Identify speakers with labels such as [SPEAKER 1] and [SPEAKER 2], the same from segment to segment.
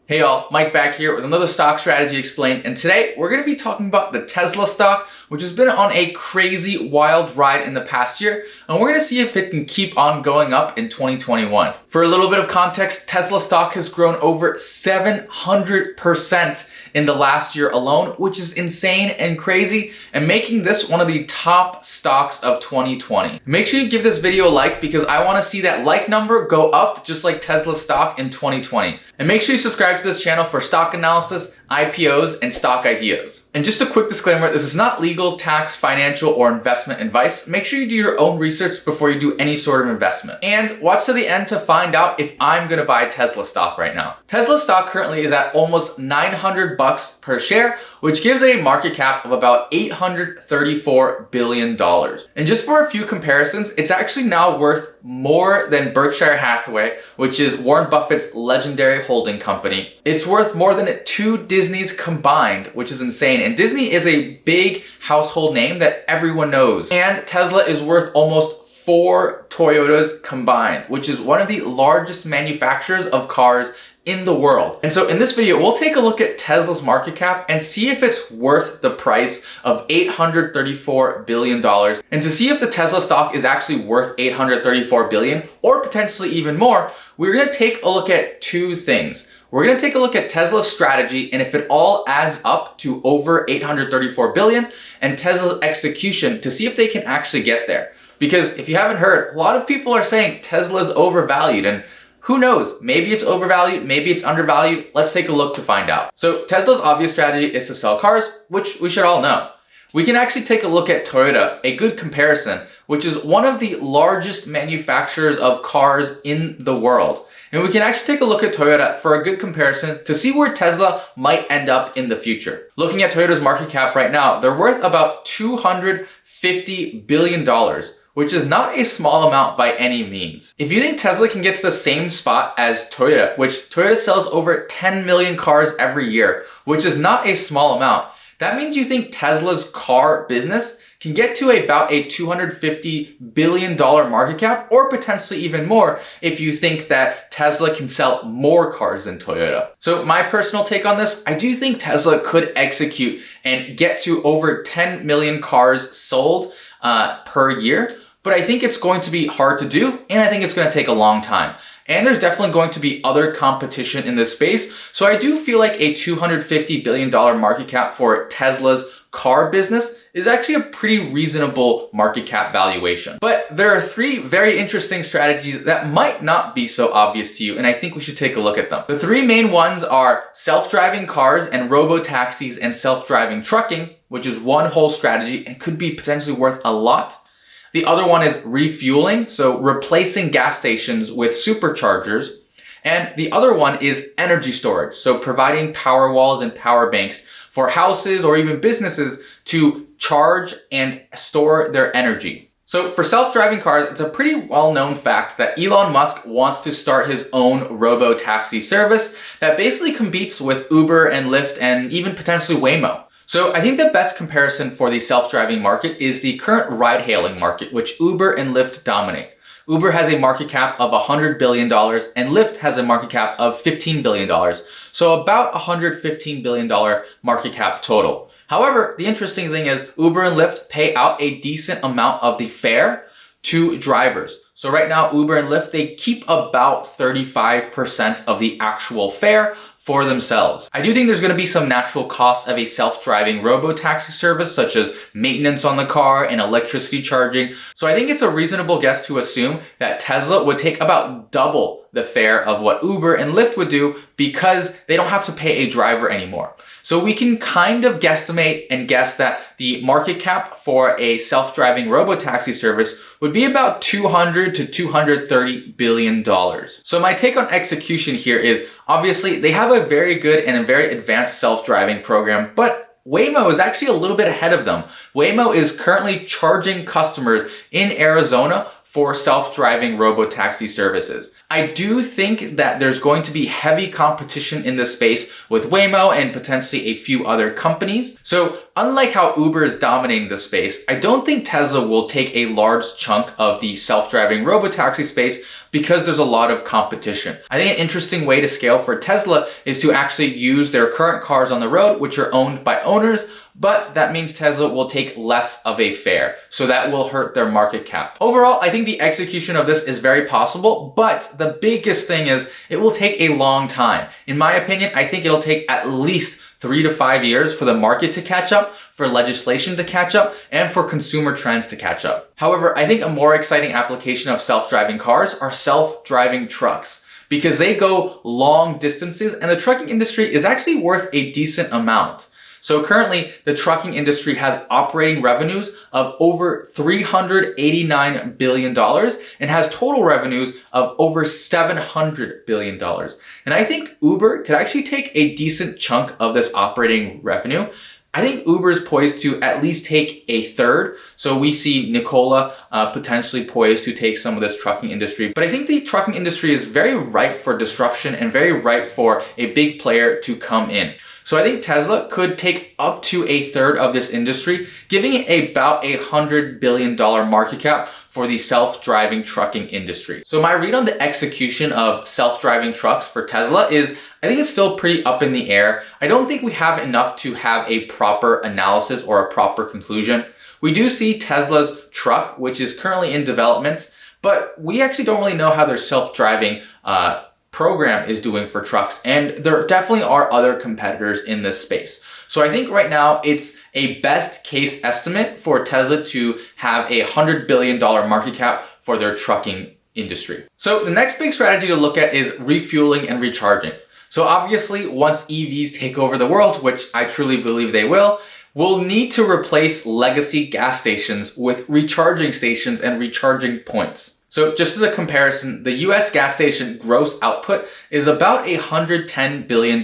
[SPEAKER 1] Hey y'all, Mike back here with another stock strategy explained, and today we're going to be talking about the Tesla stock, which has been on a crazy wild ride in the past year, and we're going to see if it can keep on going up in 2021. For a little bit of context, Tesla stock has grown over 700% in the last year alone, which is insane and crazy, and making this one of the top stocks of 2020. Make sure you give this video a like because I want to see that like number go up just like Tesla stock in 2020. And make sure you subscribe to this channel for stock analysis, IPOs, and stock ideas. And just a quick disclaimer, this is not legal, tax, financial, or investment advice. Make sure you do your own research before you do any sort of investment. And watch to the end to find out if I'm gonna buy Tesla stock right now. Tesla stock currently is at almost $900 per share, which gives it a market cap of about $834 billion. And just for a few comparisons, it's actually now worth more than Berkshire Hathaway, which is Warren Buffett's legendary holding company. It's worth more than 2 Disneys combined, which is insane. And Disney is a big household name that everyone knows. And Tesla is worth almost 4 Toyotas combined, which is one of the largest manufacturers of cars in the world. And so in this video, we'll take a look at Tesla's market cap and see if it's worth the price of $834 billion. And to see if the Tesla stock is actually worth $834 billion or potentially even more, we're gonna take a look at 2 things. We're gonna take a look at Tesla's strategy and if it all adds up to over $834 billion, and Tesla's execution to see if they can actually get there. Because if you haven't heard, a lot of people are saying Tesla's overvalued, and who knows? Maybe it's overvalued, maybe it's undervalued. Let's take a look to find out. So Tesla's obvious strategy is to sell cars, which we should all know. We can actually take a look at Toyota, a good comparison, which is one of the largest manufacturers of cars in the world. And we can actually take a look at Toyota for a good comparison to see where Tesla might end up in the future. Looking at Toyota's market cap right now, they're worth about $250 billion. Which is not a small amount by any means. If you think Tesla can get to the same spot as Toyota, which Toyota sells over 10 million cars every year, which is not a small amount, that means you think Tesla's car business can get to about a $250 billion market cap, or potentially even more if you think that Tesla can sell more cars than Toyota. So my personal take on this, I do think Tesla could execute and get to over 10 million cars sold per year. But I think it's going to be hard to do, and I think it's going to take a long time. And there's definitely going to be other competition in this space. So I do feel like a $250 billion market cap for Tesla's car business is actually a pretty reasonable market cap valuation. But there are 3 very interesting strategies that might not be so obvious to you, and I think we should take a look at them. The 3 main ones are self-driving cars and robo-taxis and self-driving trucking, which is one whole strategy and could be potentially worth a lot. The other one is refueling, so replacing gas stations with superchargers. And the other one is energy storage, so providing power walls and power banks for houses or even businesses to charge and store their energy. So for self-driving cars, it's a pretty well-known fact that Elon Musk wants to start his own robo-taxi service that basically competes with Uber and Lyft and even potentially Waymo. So I think the best comparison for the self-driving market is the current ride-hailing market, which Uber and Lyft dominate. Uber has a market cap of $100 billion and Lyft has a market cap of $15 billion. So about $115 billion market cap total. However, the interesting thing is Uber and Lyft pay out a decent amount of the fare to drivers. So right now, Uber and Lyft, they keep about 35% of the actual fare for themselves. I do think there's going to be some natural costs of a self-driving robo-taxi service, such as maintenance on the car and electricity charging. So I think it's a reasonable guess to assume that Tesla would take about double the fare of what Uber and Lyft would do because they don't have to pay a driver anymore. So we can kind of guesstimate and guess that the market cap for a self-driving robo-taxi service would be about $200 to $230 billion. So my take on execution here is, obviously, they have a very good and a very advanced self-driving program, but Waymo is actually a little bit ahead of them. Waymo is currently charging customers in Arizona for self-driving robo-taxi services. I do think that there's going to be heavy competition in this space with Waymo and potentially a few other companies. So unlike how Uber is dominating this space, I don't think Tesla will take a large chunk of the self-driving robotaxi space because there's a lot of competition. I think an interesting way to scale for Tesla is to actually use their current cars on the road, which are owned by owners, but that means Tesla will take less of a fare. So that will hurt their market cap. Overall, I think the execution of this is very possible, but the biggest thing is it will take a long time. In my opinion, I think it'll take at least 3 to 5 years for the market to catch up, for legislation to catch up, and for consumer trends to catch up. However, I think a more exciting application of self-driving cars are self-driving trucks, because they go long distances and the trucking industry is actually worth a decent amount. So currently, the trucking industry has operating revenues of over $389 billion and has total revenues of over $700 billion. And I think Uber could actually take a decent chunk of this operating revenue. I think Uber is poised to at least take a third. So we see Nikola potentially poised to take some of this trucking industry. But I think the trucking industry is very ripe for disruption and very ripe for a big player to come in. So I think Tesla could take up to a third of this industry, giving it about $100 billion market cap for the self-driving trucking industry. So my read on the execution of self-driving trucks for Tesla is, I think it's still pretty up in the air. I don't think we have enough to have a proper analysis or a proper conclusion. We do see Tesla's truck, which is currently in development, but we actually don't really know how their self-driving program is doing for trucks, and there definitely are other competitors in this space. So I think right now it's a best case estimate for Tesla to have a $100 billion market cap for their trucking industry. So the next big strategy to look at is refueling and recharging. So obviously once EVs take over the world, which I truly believe they will, we'll need to replace legacy gas stations with recharging stations and recharging points. So just as a comparison, the US gas station gross output is about $110 billion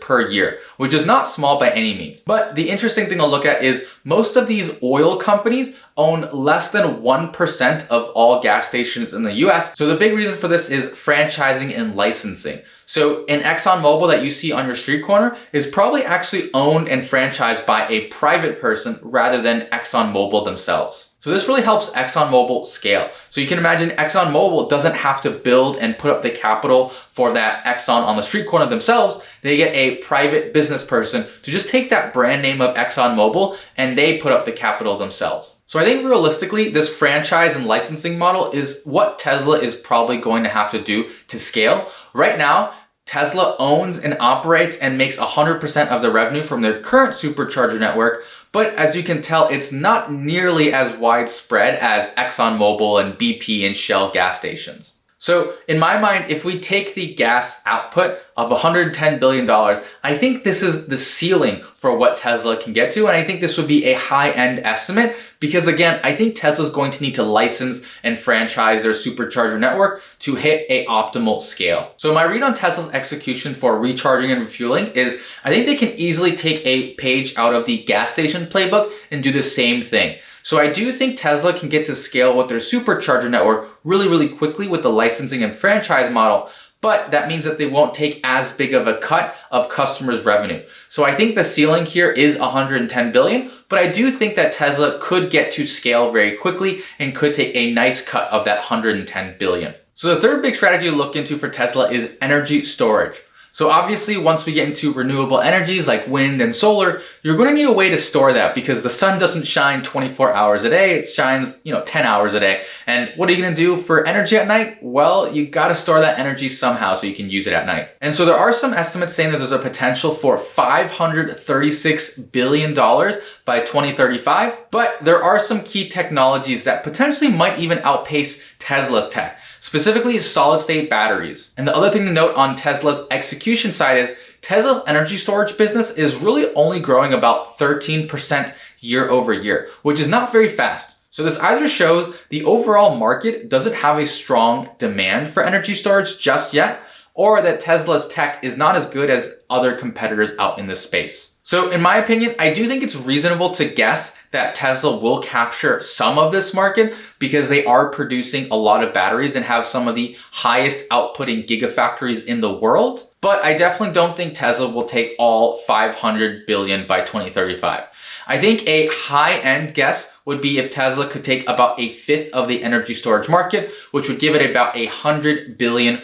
[SPEAKER 1] per year, which is not small by any means. But the interesting thing to look at is most of these oil companies own less than 1% of all gas stations in the US. So the big reason for this is franchising and licensing. So an ExxonMobil that you see on your street corner is probably actually owned and franchised by a private person rather than ExxonMobil themselves. So this really helps ExxonMobil scale. So you can imagine ExxonMobil doesn't have to build and put up the capital for that Exxon on the street corner themselves. They get a private business person to just take that brand name of ExxonMobil and they put up the capital themselves. So I think realistically, this franchise and licensing model is what Tesla is probably going to have to do to scale. Right now, Tesla owns and operates and makes 100% of the revenue from their current supercharger network. But as you can tell, it's not nearly as widespread as ExxonMobil and BP and Shell gas stations. So in my mind, if we take the gas output of $110 billion, I think this is the ceiling for what Tesla can get to. And I think this would be a high-end estimate because again, I think Tesla's going to need to license and franchise their supercharger network to hit a optimal scale. So my read on Tesla's execution for recharging and refueling is I think they can easily take a page out of the gas station playbook and do the same thing. So I do think Tesla can get to scale with their supercharger network really quickly with the licensing and franchise model, but that means that they won't take as big of a cut of customers' revenue. So I think the ceiling here is 110 billion, but I do think that Tesla could get to scale very quickly and could take a nice cut of that 110 billion. So the third big strategy to look into for Tesla is energy storage. So obviously, once we get into renewable energies like wind and solar, you're going to need a way to store that because the sun doesn't shine 24 hours a day. It shines, 10 hours a day. And what are you going to do for energy at night? Well, you got to store that energy somehow so you can use it at night. And so there are some estimates saying that there's a potential for $536 billion by 2035. But there are some key technologies that potentially might even outpace Tesla's tech, specifically solid-state batteries. And the other thing to note on Tesla's execution side is Tesla's energy storage business is really only growing about 13% year over year, which is not very fast. So this either shows the overall market doesn't have a strong demand for energy storage just yet, or that Tesla's tech is not as good as other competitors out in this space. So in my opinion, I do think it's reasonable to guess that Tesla will capture some of this market because they are producing a lot of batteries and have some of the highest outputting gigafactories in the world. But I definitely don't think Tesla will take all 500 billion by 2035. I think a high-end guess would be if Tesla could take about a fifth of the energy storage market, which would give it about $100 billion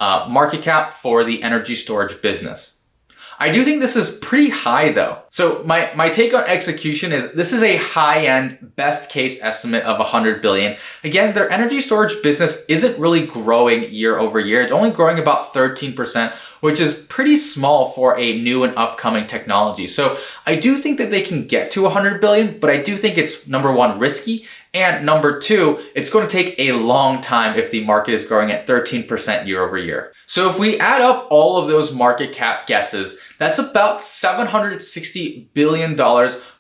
[SPEAKER 1] market cap for the energy storage business. I do think this is pretty high though. So my take on execution is this is a high-end best case estimate of 100 billion. Again, their energy storage business isn't really growing year over year. It's only growing about 13%, which is pretty small for a new and upcoming technology. So I do think that they can get to 100 billion, but I do think it's number one, risky. And number two, it's going to take a long time if the market is growing at 13% year over year. So if we add up all of those market cap guesses, that's about $760 billion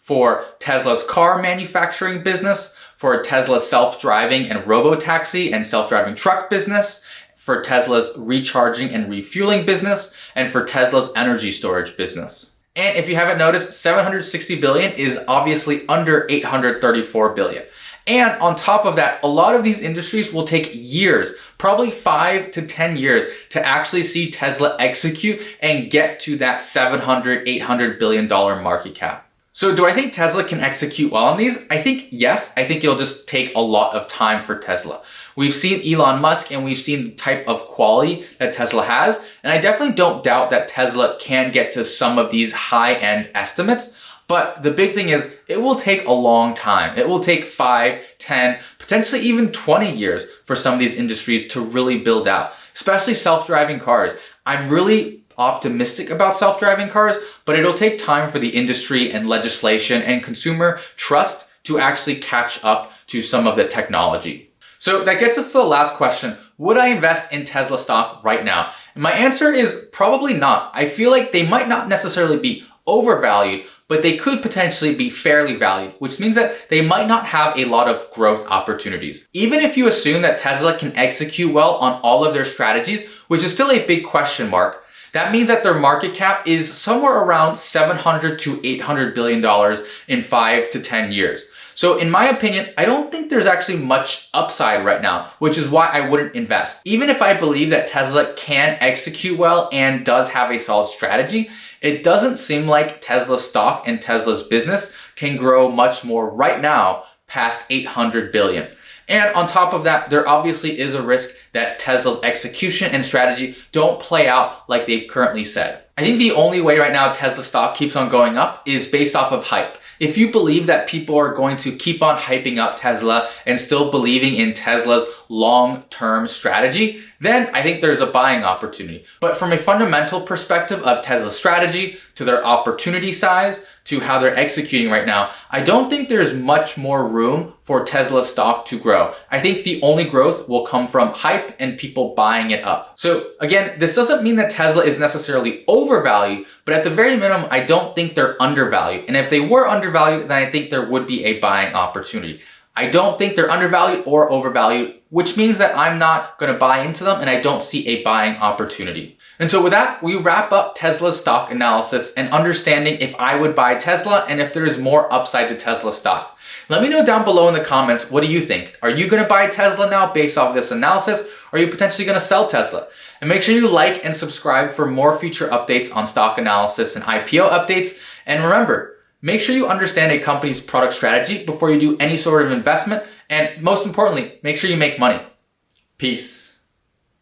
[SPEAKER 1] for Tesla's car manufacturing business, for Tesla's self-driving and robo-taxi and self-driving truck business, for Tesla's recharging and refueling business, and for Tesla's energy storage business. And if you haven't noticed, 760 billion is obviously under 834 billion. And on top of that, a lot of these industries will take years, probably 5 to 10 years to actually see Tesla execute and get to that $700, $800 billion market cap. So do I think Tesla can execute well on these? I think yes. I think it'll just take a lot of time for Tesla. We've seen Elon Musk and we've seen the type of quality that Tesla has. And I definitely don't doubt that Tesla can get to some of these high-end estimates. But the big thing is it will take a long time. It will take 5, 10, potentially even 20 years for some of these industries to really build out, especially self-driving cars. I'm really optimistic about self-driving cars, but it'll take time for the industry and legislation and consumer trust to actually catch up to some of the technology. So that gets us to the last question. Would I invest in Tesla stock right now? And my answer is probably not. I feel like they might not necessarily be overvalued, but they could potentially be fairly valued, which means that they might not have a lot of growth opportunities. Even if you assume that Tesla can execute well on all of their strategies, which is still a big question mark, that means that their market cap is somewhere around $700 to $800 billion in 5 to 10 years. So in my opinion, I don't think there's actually much upside right now, which is why I wouldn't invest. Even if I believe that Tesla can execute well and does have a solid strategy, it doesn't seem like Tesla's stock and Tesla's business can grow much more right now past 800 billion. And on top of that, there obviously is a risk that Tesla's execution and strategy don't play out like they've currently said. I think the only way right now Tesla stock keeps on going up is based off of hype. If you believe that people are going to keep on hyping up Tesla and still believing in Tesla's long-term strategy, then I think there's a buying opportunity. But from a fundamental perspective of Tesla's strategy, to their opportunity size, to how they're executing right now, I don't think there's much more room for Tesla stock to grow. I think the only growth will come from hype and people buying it up. So again, this doesn't mean that Tesla is necessarily overvalued, but at the very minimum, I don't think they're undervalued. And if they were undervalued, then I think there would be a buying opportunity. I don't think they're undervalued or overvalued, which means that I'm not going to buy into them and I don't see a buying opportunity. And so with that, we wrap up Tesla's stock analysis and understanding if I would buy Tesla and if there is more upside to Tesla stock. Let me know down below in the comments, what do you think? Are you going to buy Tesla now based off this analysis? Or are you potentially going to sell Tesla? And make sure you like and subscribe for more future updates on stock analysis and IPO updates. And remember, make sure you understand a company's product strategy before you do any sort of investment. And most importantly, make sure you make money. Peace.